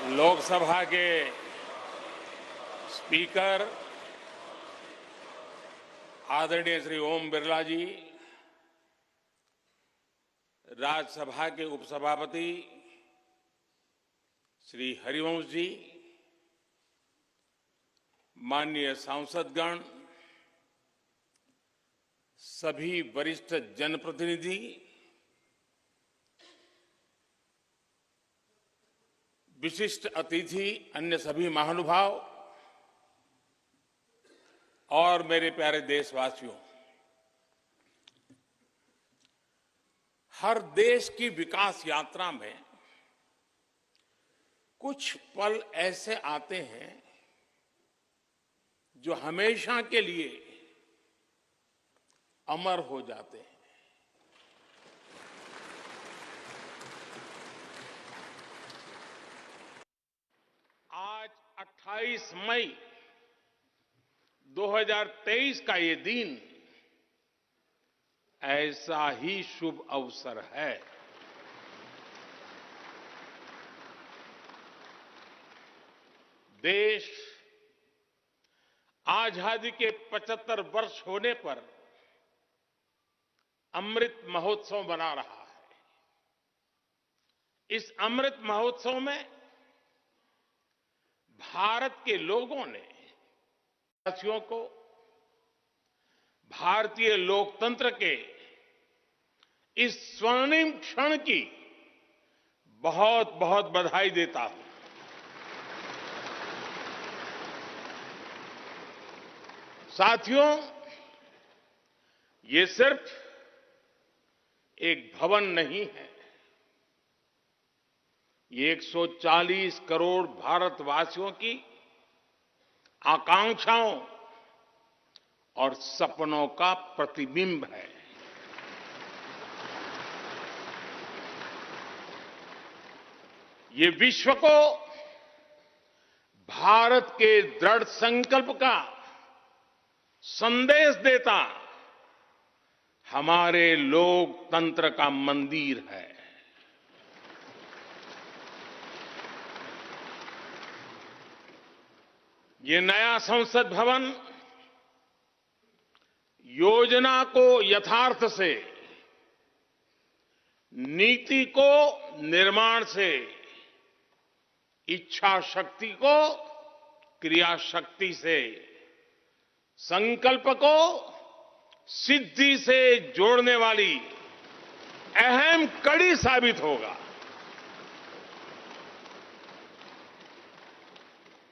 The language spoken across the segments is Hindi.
लोकसभा के स्पीकर आदरणीय श्री ओम बिरला जी, राज्यसभा के उपसभापति श्री हरिवंश जी, माननीय सांसदगण, सभी वरिष्ठ जनप्रतिनिधि, विशिष्ट अतिथि, अन्य सभी महानुभाव और मेरे प्यारे देशवासियों, हर देश की विकास यात्रा में कुछ पल ऐसे आते हैं जो हमेशा के लिए अमर हो जाते हैं। आज 28 मई 2023 का ये दिन ऐसा ही शुभ अवसर है। देश आजादी के 75 वर्ष होने पर अमृत महोत्सव मना रहा है। इस अमृत महोत्सव में भारत के लोगों ने देशवासियों को भारतीय लोकतंत्र के इस स्वर्णिम क्षण की बहुत बहुत बधाई देता हूं। साथियों, ये सिर्फ एक भवन नहीं है, ये 140 करोड़ भारतवासियों की आकांक्षाओं और सपनों का प्रतिबिंब है। ये विश्व को भारत के दृढ़ संकल्प का संदेश देता हमारे लोकतंत्र का मंदिर है। ये नया संसद भवन योजना को यथार्थ से, नीति को निर्माण से, इच्छा शक्ति को क्रिया शक्ति से, संकल्प को सिद्धि से जोड़ने वाली अहम कड़ी साबित होगा।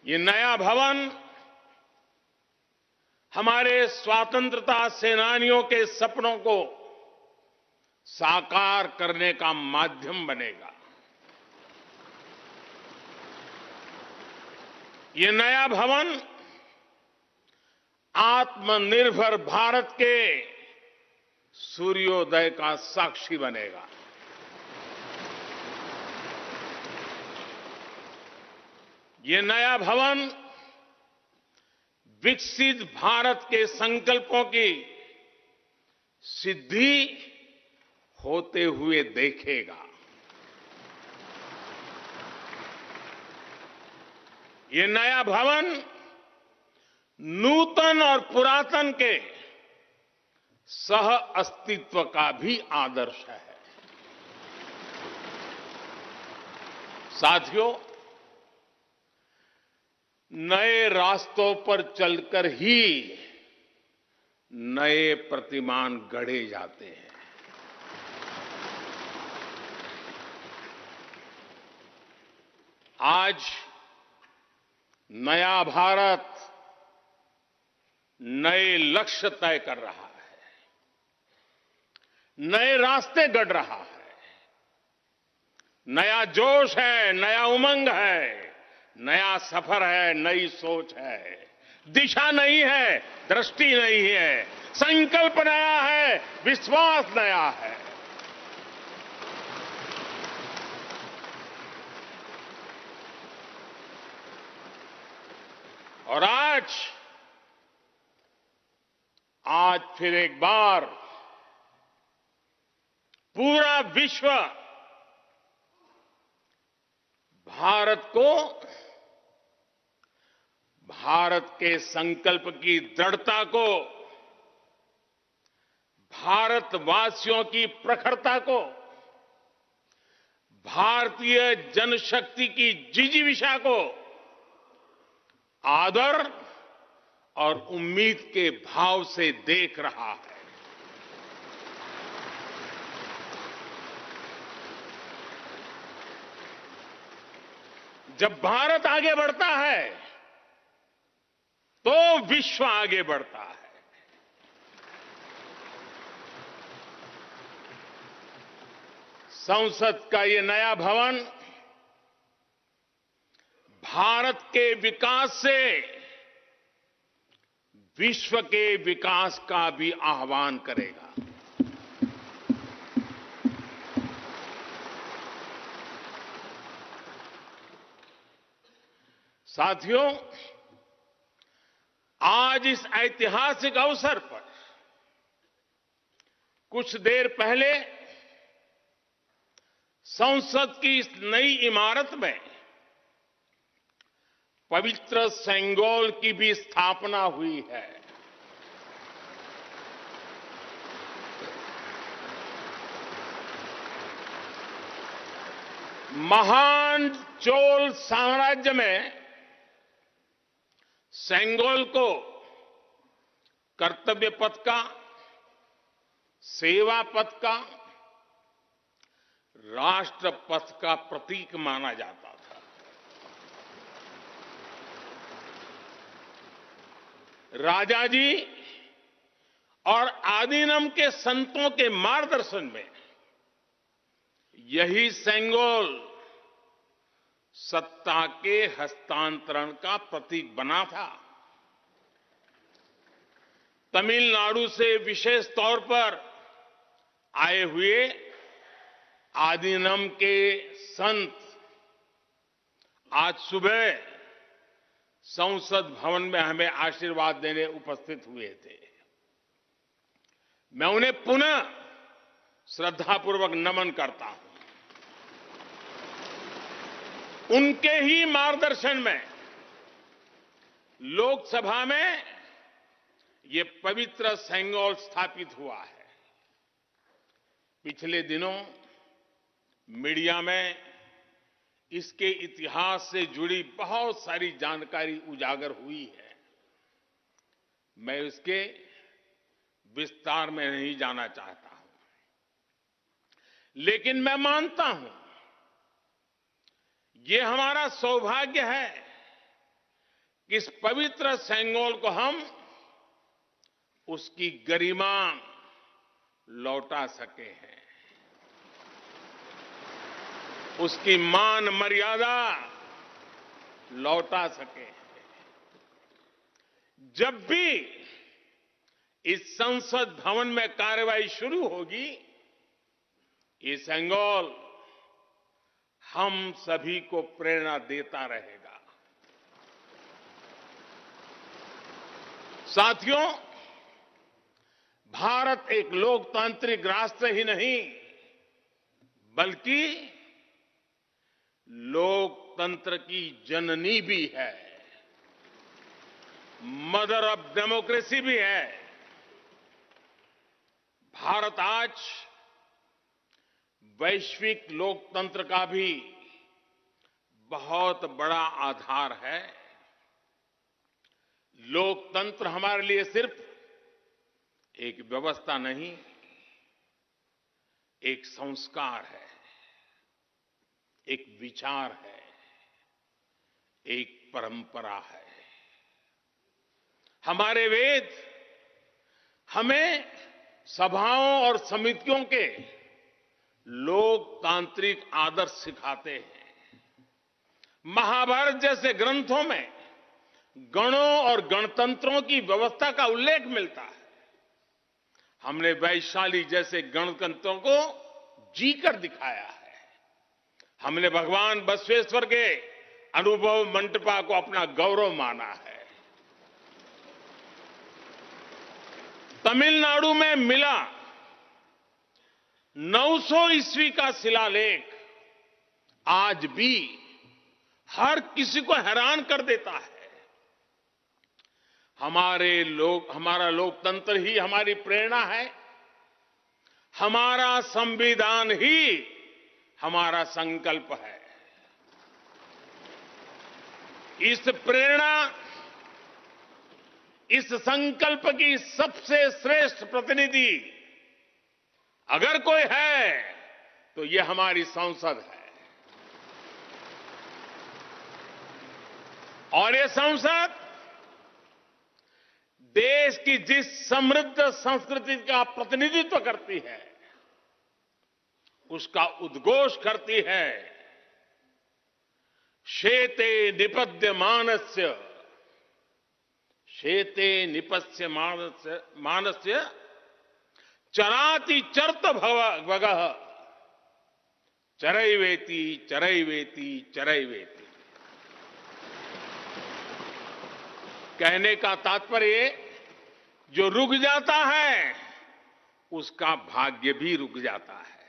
ये नया भवन हमारे स्वतंत्रता सेनानियों के सपनों को साकार करने का माध्यम बनेगा। ये नया भवन आत्मनिर्भर भारत के सूर्योदय का साक्षी बनेगा। ये नया भवन विकसित भारत के संकल्पों की सिद्धि होते हुए देखेगा। ये नया भवन नूतन और पुरातन के सह अस्तित्व का भी आदर्श है। साथियों, नए रास्तों पर चलकर ही नए प्रतिमान गढ़े जाते हैं। आज नया भारत नए लक्ष्य तय कर रहा है, नए रास्ते गढ़ रहा है। नया जोश है, नया उमंग है, नया सफर है, नई सोच है। दिशा नई है, दृष्टि नई है, संकल्प नया है, विश्वास नया है। और आज फिर एक बार पूरा विश्व भारत को भारत के संकल्प की दृढ़ता को, भारतवासियों की प्रखरता को, भारतीय जनशक्ति की जिजीविषा को आदर और उम्मीद के भाव से देख रहा है। जब भारत आगे बढ़ता है तो विश्व आगे बढ़ता है। संसद का ये नया भवन भारत के विकास से विश्व के विकास का भी आह्वान करेगा। साथियों, आज इस ऐतिहासिक अवसर पर कुछ देर पहले संसद की इस नई इमारत में पवित्र सेंगोल की भी स्थापना हुई है। महान चोल साम्राज्य में सेंगोल को कर्तव्य पथ का, सेवा पथ का, राष्ट्र पथ का प्रतीक माना जाता था। राजा जी और आदीनम के संतों के मार्गदर्शन में यही सेंगोल सत्ता के हस्तांतरण का प्रतीक बना था। तमिलनाडु से विशेष तौर पर आए हुए आदीनम के संत आज सुबह संसद भवन में हमें आशीर्वाद देने उपस्थित हुए थे। मैं उन्हें पुनः श्रद्धापूर्वक नमन करता हूं। उनके ही मार्गदर्शन में लोकसभा में ये पवित्र सेंगोल स्थापित हुआ है। पिछले दिनों मीडिया में इसके इतिहास से जुड़ी बहुत सारी जानकारी उजागर हुई है। मैं इसके विस्तार में नहीं जाना चाहता हूं, लेकिन मैं मानता हूं ये हमारा सौभाग्य है कि इस पवित्र सेंगोल को हम उसकी गरिमा लौटा सके हैं, उसकी मान मर्यादा लौटा सके। जब भी इस संसद भवन में कार्रवाई शुरू होगी, ये सेंगोल हम सभी को प्रेरणा देता रहेगा। साथियों, भारत एक लोकतांत्रिक राष्ट्र ही नहीं बल्कि लोकतंत्र की जननी भी है, मदर ऑफ डेमोक्रेसी भी है। भारत आज वैश्विक लोकतंत्र का भी बहुत बड़ा आधार है। लोकतंत्र हमारे लिए सिर्फ एक व्यवस्था नहीं, एक संस्कार है, एक विचार है, एक परंपरा है। हमारे वेद हमें सभाओं और समितियों के लोकतांत्रिक आदर्श सिखाते हैं। महाभारत जैसे ग्रंथों में गणों और गणतंत्रों की व्यवस्था का उल्लेख मिलता है। हमने वैशाली जैसे गणतंत्रों को जीकर दिखाया है। हमने भगवान बसवेश्वर के अनुभव मंटपा को अपना गौरव माना है। तमिलनाडु में मिला 900 ईस्वी का शिलालेख आज भी हर किसी को हैरान कर देता है। हमारा लोकतंत्र ही हमारी प्रेरणा है, हमारा संविधान ही हमारा संकल्प है। इस प्रेरणा, इस संकल्प की सबसे श्रेष्ठ प्रतिनिधि अगर कोई है तो ये हमारी संसद है। और ये संसद देश की जिस समृद्ध संस्कृति का प्रतिनिधित्व करती है, उसका उद्घोष करती है। शेते निपद्यमानस्य, शेते निपस्य मानस्य चराति चर्त भगः चरैवेति चरैवेति चरैवेति। कहने का तात्पर्य, जो रुक जाता है उसका भाग्य भी रुक जाता है,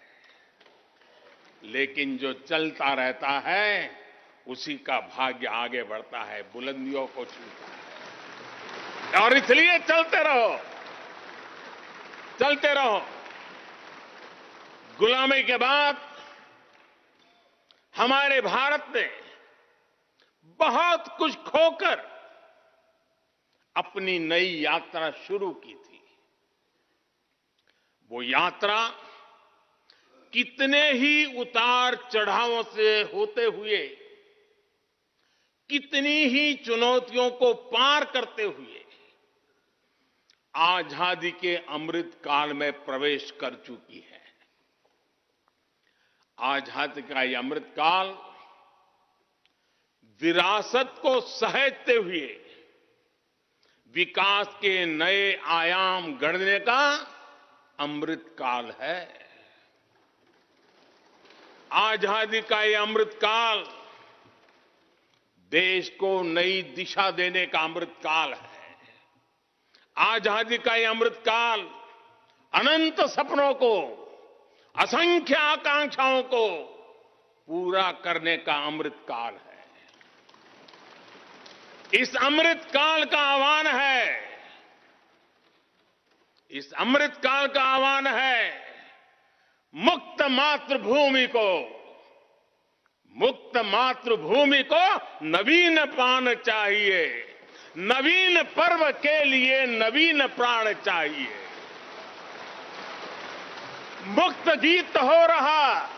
लेकिन जो चलता रहता है उसी का भाग्य आगे बढ़ता है, बुलंदियों को छूता है। और इसलिए चलते रहो, चलते रहो। गुलामी के बाद हमारे भारत ने बहुत कुछ खोकर अपनी नई यात्रा शुरू की थी। वो यात्रा कितने ही उतार चढ़ावों से होते हुए, कितनी ही चुनौतियों को पार करते हुए आजादी के अमृत काल में प्रवेश कर चुकी है। आजादी का ये अमृत काल विरासत को सहेजते हुए विकास के नए आयाम गढ़ने का अमृत काल है। आजादी का ये अमृत काल देश को नई दिशा देने का अमृत काल है। आजादी का ये अमृत काल अनंत सपनों को, असंख्य आकांक्षाओं को पूरा करने का अमृत काल है। इस अमृत काल का आह्वान है, इस अमृत काल का आह्वान है मुक्त मातृभूमि को, मुक्त मातृभूमि को नवीन प्राण चाहिए, नवीन पर्व के लिए नवीन प्राण चाहिए। मुक्त गीत हो रहा,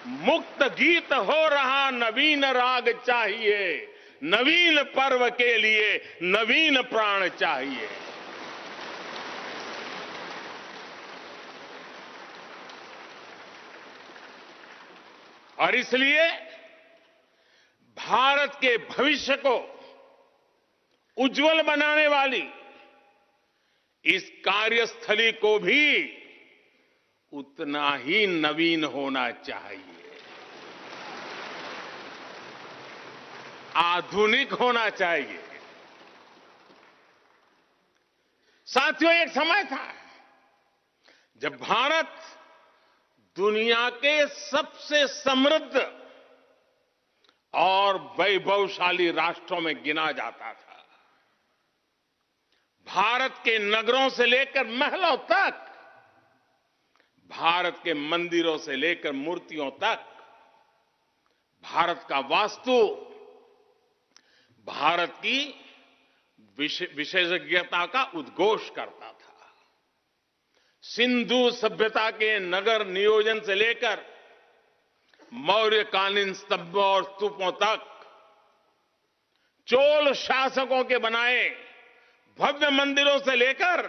मुक्त गीत हो रहा नवीन राग चाहिए, नवीन पर्व के लिए नवीन प्राण चाहिए। और इसलिए भारत के भविष्य को उज्जवल बनाने वाली इस कार्यस्थली को भी उतना ही नवीन होना चाहिए, आधुनिक होना चाहिए। साथियों, एक समय था जब भारत दुनिया के सबसे समृद्ध और वैभवशाली राष्ट्रों में गिना जाता था। भारत के नगरों से लेकर महलों तक, भारत के मंदिरों से लेकर मूर्तियों तक, भारत का वास्तु भारत की विशेषज्ञता का उद्घोष करता था। सिंधु सभ्यता के नगर नियोजन से लेकर मौर्यकालीन स्तंभों और स्तूपों तक, चोल शासकों के बनाए भव्य मंदिरों से लेकर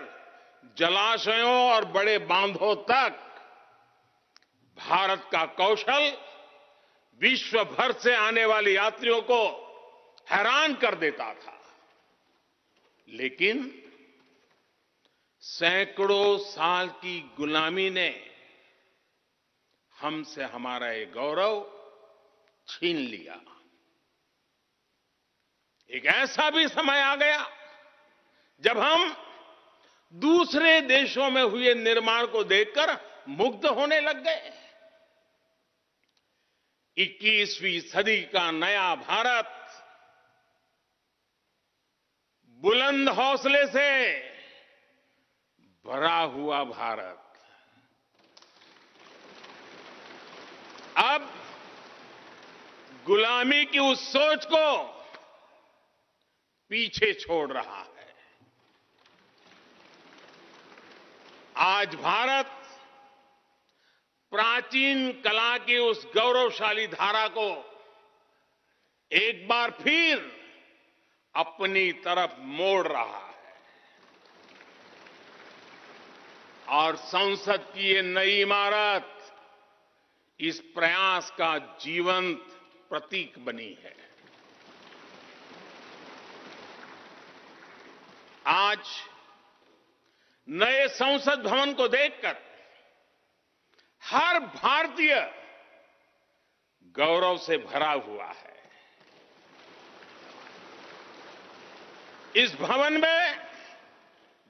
जलाशयों और बड़े बांधों तक भारत का कौशल विश्व भर से आने वाले यात्रियों को हैरान कर देता था। लेकिन सैकड़ों साल की गुलामी ने हमसे हमारा ये गौरव छीन लिया। एक ऐसा भी समय आ गया जब हम दूसरे देशों में हुए निर्माण को देखकर मुग्ध होने लग गए। 21वीं सदी का नया भारत बुलंद हौसले से भरा हुआ भारत अब गुलामी की उस सोच को पीछे छोड़ रहा है। आज भारत प्राचीन कला की उस गौरवशाली धारा को एक बार फिर अपनी तरफ मोड़ रहा है और संसद की ये नई इमारत इस प्रयास का जीवंत प्रतीक बनी है। आज नए संसद भवन को देखकर हर भारतीय गौरव से भरा हुआ है। इस भवन में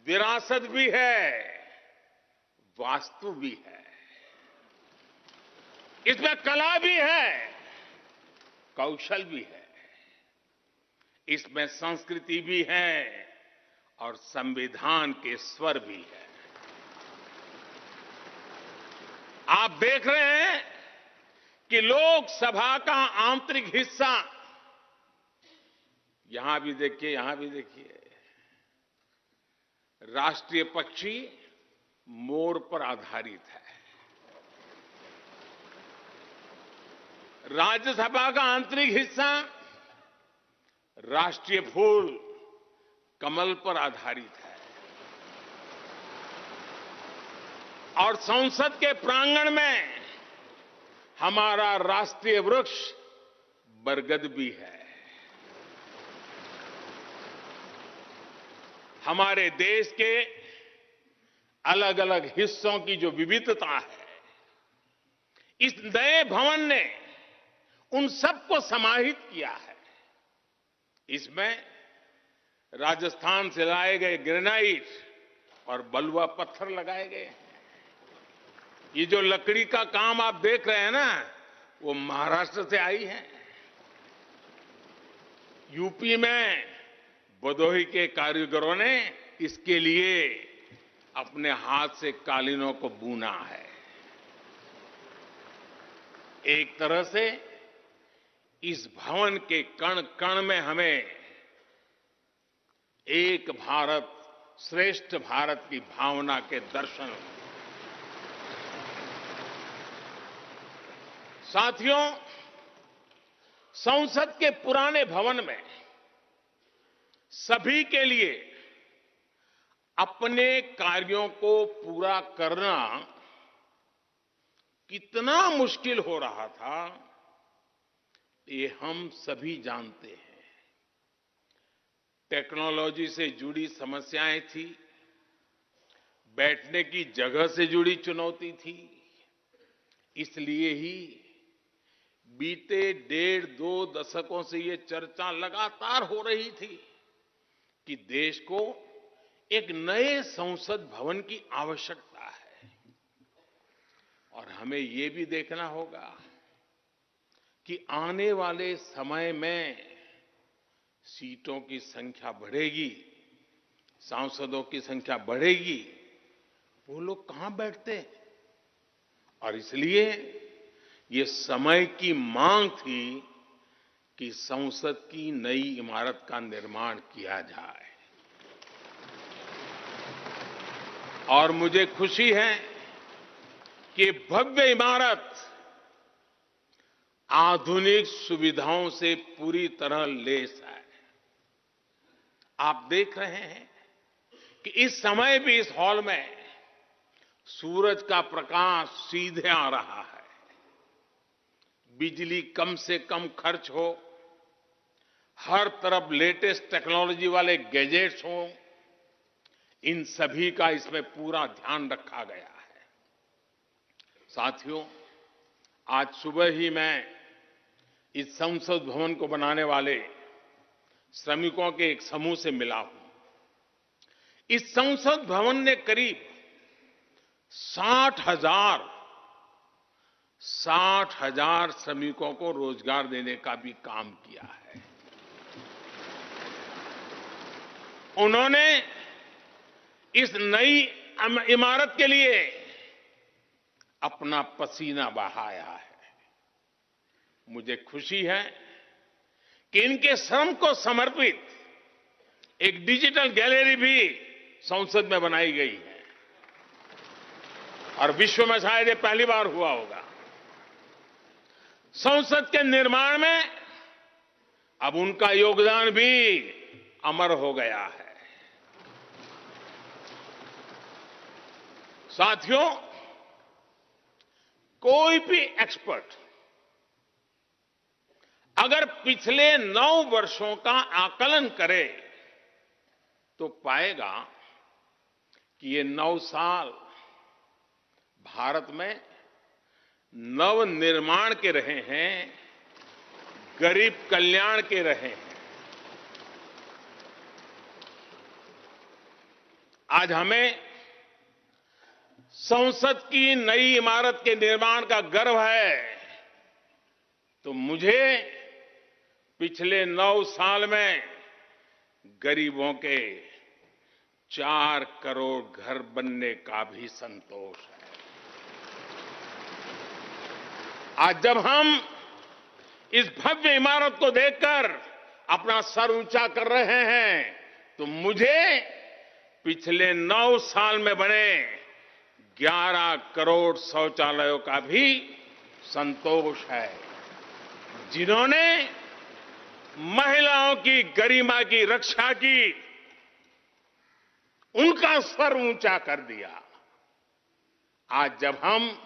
विरासत भी है, वास्तु भी है, इसमें कला भी है, कौशल भी है, इसमें संस्कृति भी है और संविधान के स्वर भी है। आप देख रहे हैं कि लोकसभा का आंतरिक हिस्सा, यहां भी देखिए, यहां भी देखिए, राष्ट्रीय पक्षी मोर पर आधारित है। राज्यसभा का आंतरिक हिस्सा राष्ट्रीय फूल कमल पर आधारित है और संसद के प्रांगण में हमारा राष्ट्रीय वृक्ष बरगद भी है। हमारे देश के अलग अलग हिस्सों की जो विविधता है, इस नए भवन ने उन सबको समाहित किया है। इसमें राजस्थान से लाए गए ग्रेनाइट और बलुआ पत्थर लगाए गए हैं। ये जो लकड़ी का काम आप देख रहे हैं ना, वो महाराष्ट्र से आई है। यूपी में भदोही के कारीगरों ने इसके लिए अपने हाथ से कालीनों को बुना है। एक तरह से इस भवन के कण कण में हमें एक भारत श्रेष्ठ भारत की भावना के दर्शन। साथियों, संसद के पुराने भवन में सभी के लिए अपने कार्यों को पूरा करना कितना मुश्किल हो रहा था, ये हम सभी जानते हैं। टेक्नोलॉजी से जुड़ी समस्याएं थी, बैठने की जगह से जुड़ी चुनौती थी। इसलिए ही बीते 1.5-2 दशकों से ये चर्चा लगातार हो रही थी कि देश को एक नए संसद भवन की आवश्यकता है। और हमें ये भी देखना होगा कि आने वाले समय में सीटों की संख्या बढ़ेगी, सांसदों की संख्या बढ़ेगी, वो लोग कहां बैठते हैं? और इसलिए ये समय की मांग थी कि संसद की नई इमारत का निर्माण किया जाए। और मुझे खुशी है कि भव्य इमारत आधुनिक सुविधाओं से पूरी तरह लैस है। आप देख रहे हैं कि इस समय भी इस हॉल में सूरज का प्रकाश सीधे आ रहा है, बिजली कम से कम खर्च हो, हर तरफ लेटेस्ट टेक्नोलॉजी वाले गैजेट्स हों, इन सभी का इसमें पूरा ध्यान रखा गया है। साथियों, आज सुबह ही मैं इस संसद भवन को बनाने वाले श्रमिकों के एक समूह से मिला हूं। इस संसद भवन ने करीब 60,000 60,000 श्रमिकों को रोजगार देने का भी काम किया है। उन्होंने इस नई इमारत के लिए अपना पसीना बहाया है। मुझे खुशी है कि इनके श्रम को समर्पित एक डिजिटल गैलरी भी संसद में बनाई गई है और विश्व में शायद ये पहली बार हुआ होगा। संसद के निर्माण में अब उनका योगदान भी अमर हो गया है। साथियों, कोई भी एक्सपर्ट अगर पिछले 9 वर्षों का आकलन करे तो पाएगा कि ये 9 साल भारत में नव निर्माण के रहे हैं, गरीब कल्याण के रहे हैं। आज हमें संसद की नई इमारत के निर्माण का गर्व है, तो मुझे पिछले 9 साल में गरीबों के 4 करोड़ घर बनने का भी संतोष है। आज जब हम इस भव्य इमारत को देखकर अपना सर ऊंचा कर रहे हैं, तो मुझे पिछले 9 साल में बने 11 करोड़ शौचालयों का भी संतोष है, जिन्होंने महिलाओं की गरिमा की रक्षा की, उनका सर ऊंचा कर दिया। आज जब हम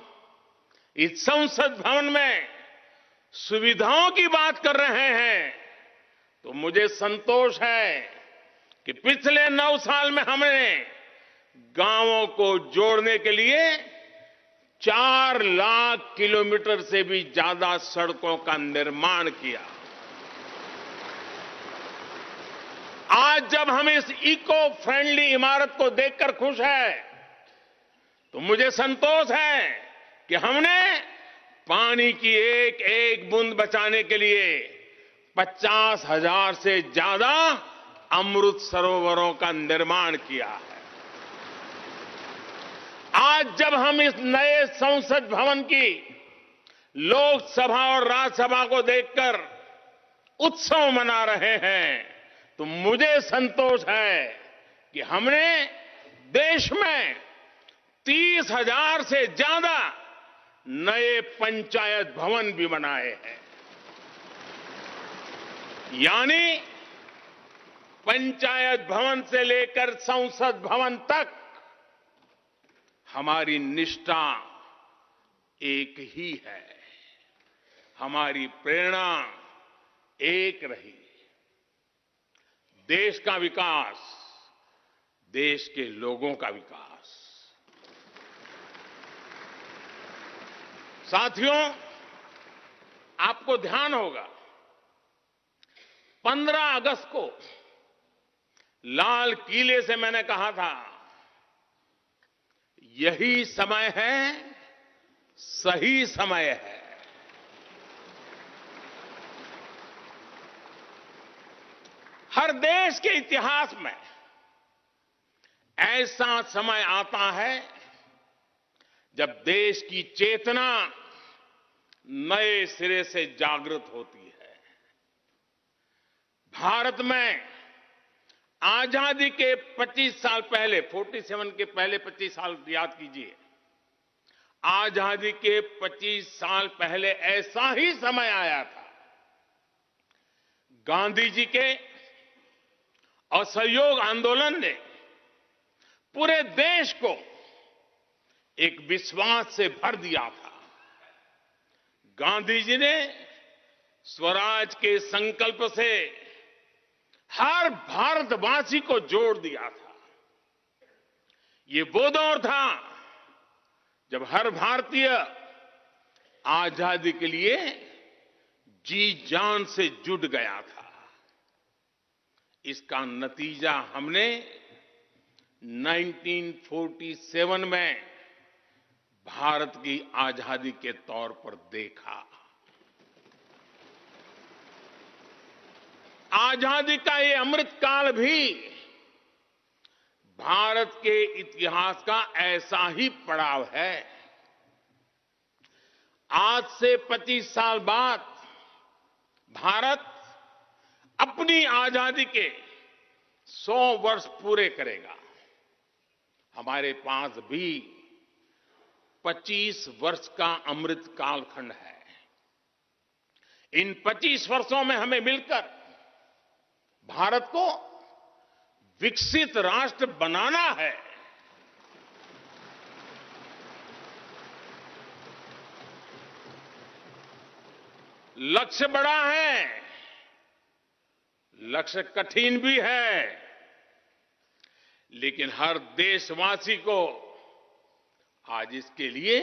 इस संसद भवन में सुविधाओं की बात कर रहे हैं, तो मुझे संतोष है कि पिछले 9 साल में हमने गांवों को जोड़ने के लिए 4 लाख किलोमीटर से भी ज्यादा सड़कों का निर्माण किया। आज जब हम इस इको फ्रेंडली इमारत को देखकर खुश हैं, तो मुझे संतोष है कि हमने पानी की एक एक बूंद बचाने के लिए 50,000 से ज्यादा अमृत सरोवरों का निर्माण किया है। आज जब हम इस नए संसद भवन की लोकसभा और राज्यसभा को देखकर उत्सव मना रहे हैं, तो मुझे संतोष है कि हमने देश में 30,000 से ज्यादा नए पंचायत भवन भी बनाए हैं। यानी पंचायत भवन से लेकर संसद भवन तक हमारी निष्ठा एक ही है, हमारी प्रेरणा एक रही। देश का विकास, देश के लोगों का विकास। साथियों, आपको ध्यान होगा 15 अगस्त को लाल किले से मैंने कहा था, यही समय है, सही समय है। हर देश के इतिहास में ऐसा समय आता है जब देश की चेतना नए सिरे से जागृत होती है। भारत में आजादी के 25 साल पहले, 47 के पहले 25 साल याद कीजिए, आजादी के 25 साल पहले ऐसा ही समय आया था। गांधी जी के असहयोग आंदोलन ने पूरे देश को एक विश्वास से भर दिया था। गांधी जी ने स्वराज के संकल्प से हर भारतवासी को जोड़ दिया था। ये वो दौर था जब हर भारतीय आजादी के लिए जी जान से जुट गया था। इसका नतीजा हमने 1947 में भारत की आजादी के तौर पर देखा। आजादी का ये अमृत काल भी भारत के इतिहास का ऐसा ही पड़ाव है। आज से 25 साल बाद भारत अपनी आजादी के 100 वर्ष पूरे करेगा। हमारे पास भी 25 वर्ष का अमृत कालखंड है। इन 25 वर्षों में हमें मिलकर भारत को विकसित राष्ट्र बनाना है। लक्ष्य बड़ा है, लक्ष्य कठिन भी है, लेकिन हर देशवासी को आज इसके लिए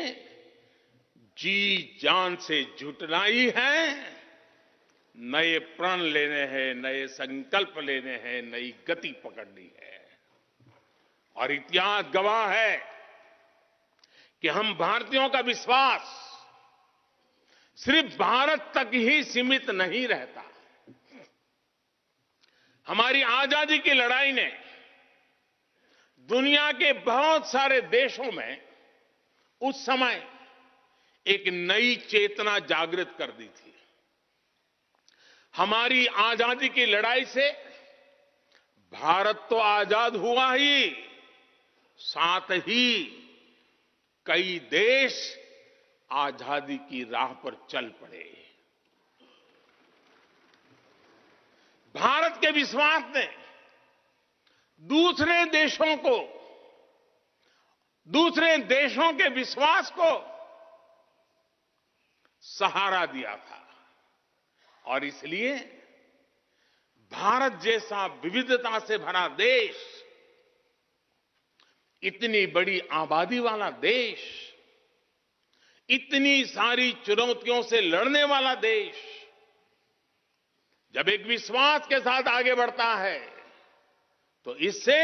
जी जान से जुटना ही है। नए प्रण लेने हैं, नए संकल्प लेने हैं, नई गति पकड़नी है। और इतिहास गवाह है कि हम भारतीयों का विश्वास सिर्फ भारत तक ही सीमित नहीं रहता। हमारी आजादी की लड़ाई ने दुनिया के बहुत सारे देशों में उस समय एक नई चेतना जागृत कर दी थी। हमारी आजादी की लड़ाई से भारत तो आजाद हुआ ही, साथ ही कई देश आजादी की राह पर चल पड़े। भारत के विश्वास ने दूसरे देशों के विश्वास को सहारा दिया था। और इसलिए भारत जैसा विविधता से भरा देश, इतनी बड़ी आबादी वाला देश, इतनी सारी चुनौतियों से लड़ने वाला देश जब एक विश्वास के साथ आगे बढ़ता है तो इससे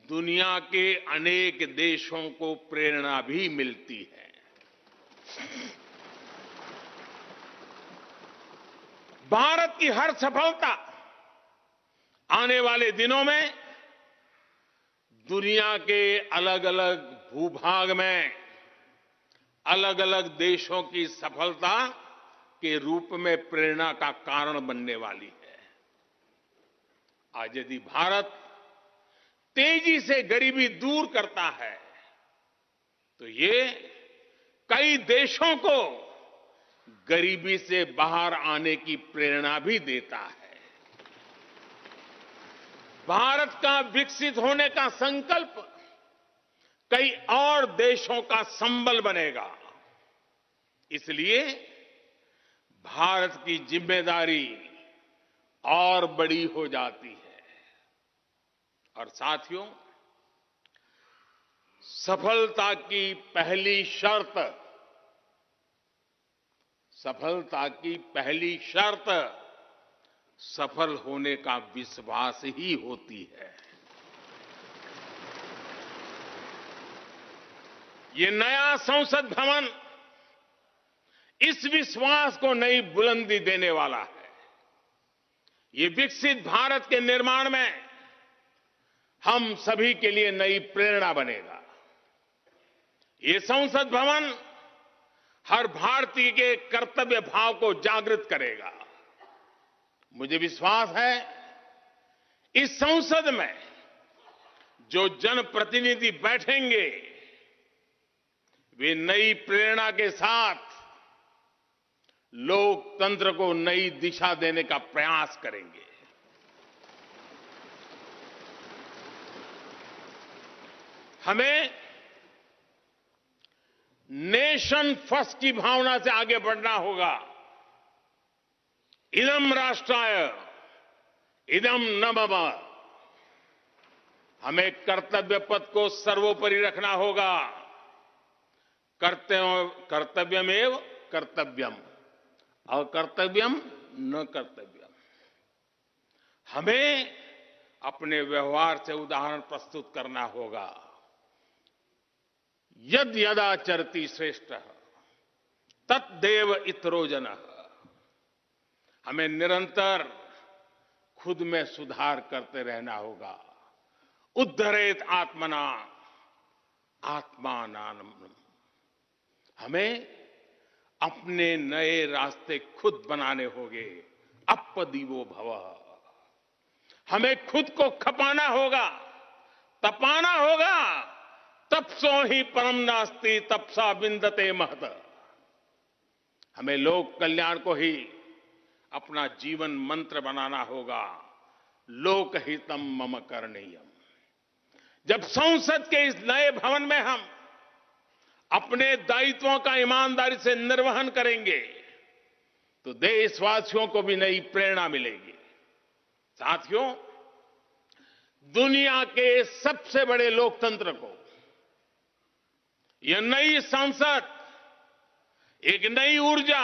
दुनिया के अनेक देशों को प्रेरणा भी मिलती है। भारत की हर सफलता आने वाले दिनों में दुनिया के अलग अलग भूभाग में अलग अलग देशों की सफलता के रूप में प्रेरणा का कारण बनने वाली है। आज यदि भारत तेजी से गरीबी दूर करता है तो ये कई देशों को गरीबी से बाहर आने की प्रेरणा भी देता है। भारत का विकसित होने का संकल्प कई और देशों का संबल बनेगा। इसलिए भारत की जिम्मेदारी और बड़ी हो जाती है। और साथियों, सफलता की पहली शर्त सफल होने का विश्वास ही होती है। ये नया संसद भवन इस विश्वास को नई बुलंदी देने वाला है। ये विकसित भारत के निर्माण में हम सभी के लिए नई प्रेरणा बनेगा। ये संसद भवन हर भारतीय के कर्तव्य भाव को जागृत करेगा। मुझे विश्वास है इस संसद में जो जनप्रतिनिधि बैठेंगे वे नई प्रेरणा के साथ लोकतंत्र को नई दिशा देने का प्रयास करेंगे। हमें नेशन फर्स्ट की भावना से आगे बढ़ना होगा। इदम राष्ट्राय इदम न मम। हमें कर्तव्य पथ को सर्वोपरि रखना होगा। कर्तव्यमेव कर्तव्यम, अकर्तव्यम न कर्तव्यम। हमें अपने व्यवहार से उदाहरण प्रस्तुत करना होगा। यद यदाचरति श्रेष्ठ तत्देव इतरो जनः। हमें निरंतर खुद में सुधार करते रहना होगा। उद्धरेत आत्मना आत्मानाम। हमें अपने नए रास्ते खुद बनाने होंगे। अपदीवो भवः। हमें खुद को खपाना होगा, तपाना होगा। तपसो ही परम नास्ति तपसा विंदते महत। हमें लोक कल्याण को ही अपना जीवन मंत्र बनाना होगा। लोकहितम मम करणीयम। जब संसद के इस नए भवन में हम अपने दायित्वों का ईमानदारी से निर्वहन करेंगे तो देशवासियों को भी नई प्रेरणा मिलेगी। साथियों, दुनिया के सबसे बड़े लोकतंत्र को यह नई संसद एक नई ऊर्जा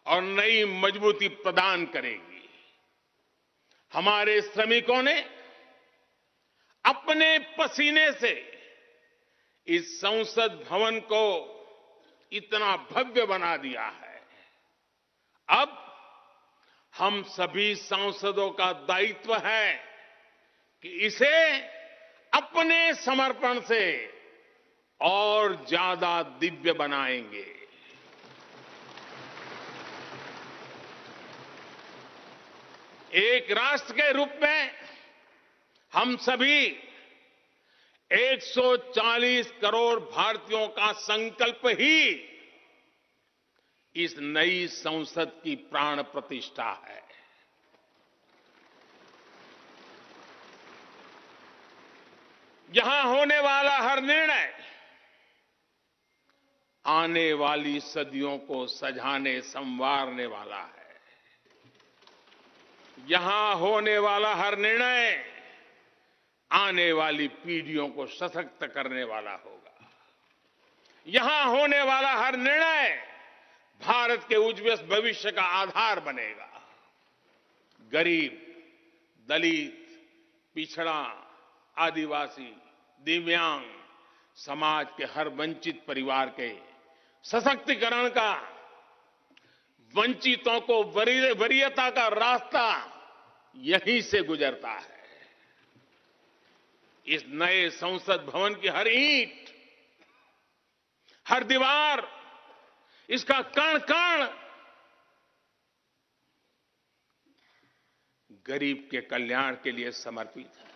और नई मजबूती प्रदान करेगी। हमारे श्रमिकों ने अपने पसीने से इस संसद भवन को इतना भव्य बना दिया है। अब हम सभी सांसदों का दायित्व है कि इसे अपने समर्पण से और ज्यादा दिव्य बनाएंगे। एक राष्ट्र के रूप में हम सभी 140 करोड़ भारतीयों का संकल्प ही इस नई संसद की प्राण प्रतिष्ठा है। यहां होने वाला हर निर्णय आने वाली सदियों को सजाने संवारने वाला है। यहां होने वाला हर निर्णय आने वाली पीढ़ियों को सशक्त करने वाला होगा। यहां होने वाला हर निर्णय भारत के उज्ज्वल भविष्य का आधार बनेगा। गरीब, दलित, पिछड़ा, आदिवासी, दिव्यांग समाज के हर वंचित परिवार के सशक्तिकरण का, वंचितों को वरीयता का रास्ता यहीं से गुजरता है। इस नए संसद भवन की हर ईंट, हर दीवार, इसका कण कण गरीब के कल्याण के लिए समर्पित है।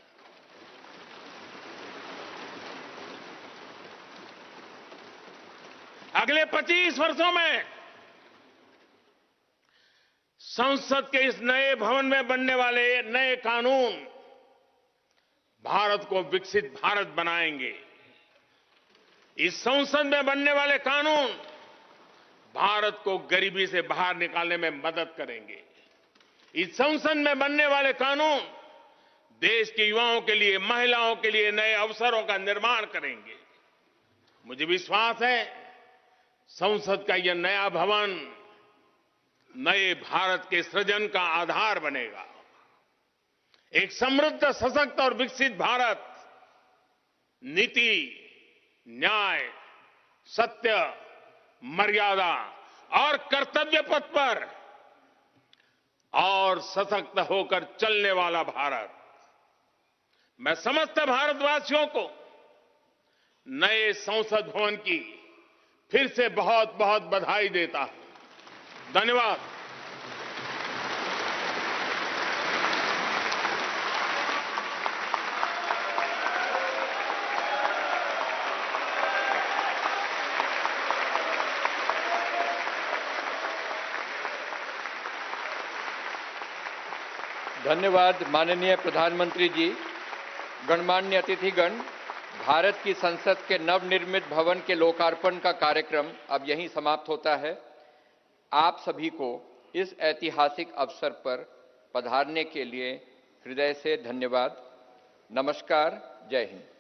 अगले 25 वर्षों में संसद के इस नए भवन में बनने वाले नए कानून भारत को विकसित भारत बनाएंगे। इस संसद में बनने वाले कानून भारत को गरीबी से बाहर निकालने में मदद करेंगे। इस संसद में बनने वाले कानून देश के युवाओं के लिए, महिलाओं के लिए नए अवसरों का निर्माण करेंगे। मुझे विश्वास है संसद का यह नया भवन नए भारत के सृजन का आधार बनेगा। एक समृद्ध, सशक्त और विकसित भारत नीति, न्याय, सत्य, मर्यादा और कर्तव्य पथ पर और सशक्त होकर चलने वाला भारत। मैं समस्त भारतवासियों को नए संसद भवन की फिर से बहुत बहुत बधाई देता हूं। धन्यवाद। धन्यवाद माननीय प्रधानमंत्री जी। गणमान्य अतिथिगण, भारत की संसद के नवनिर्मित भवन के लोकार्पण का कार्यक्रम अब यहीं समाप्त होता है। आप सभी को इस ऐतिहासिक अवसर पर पधारने के लिए हृदय से धन्यवाद। नमस्कार। जय हिंद।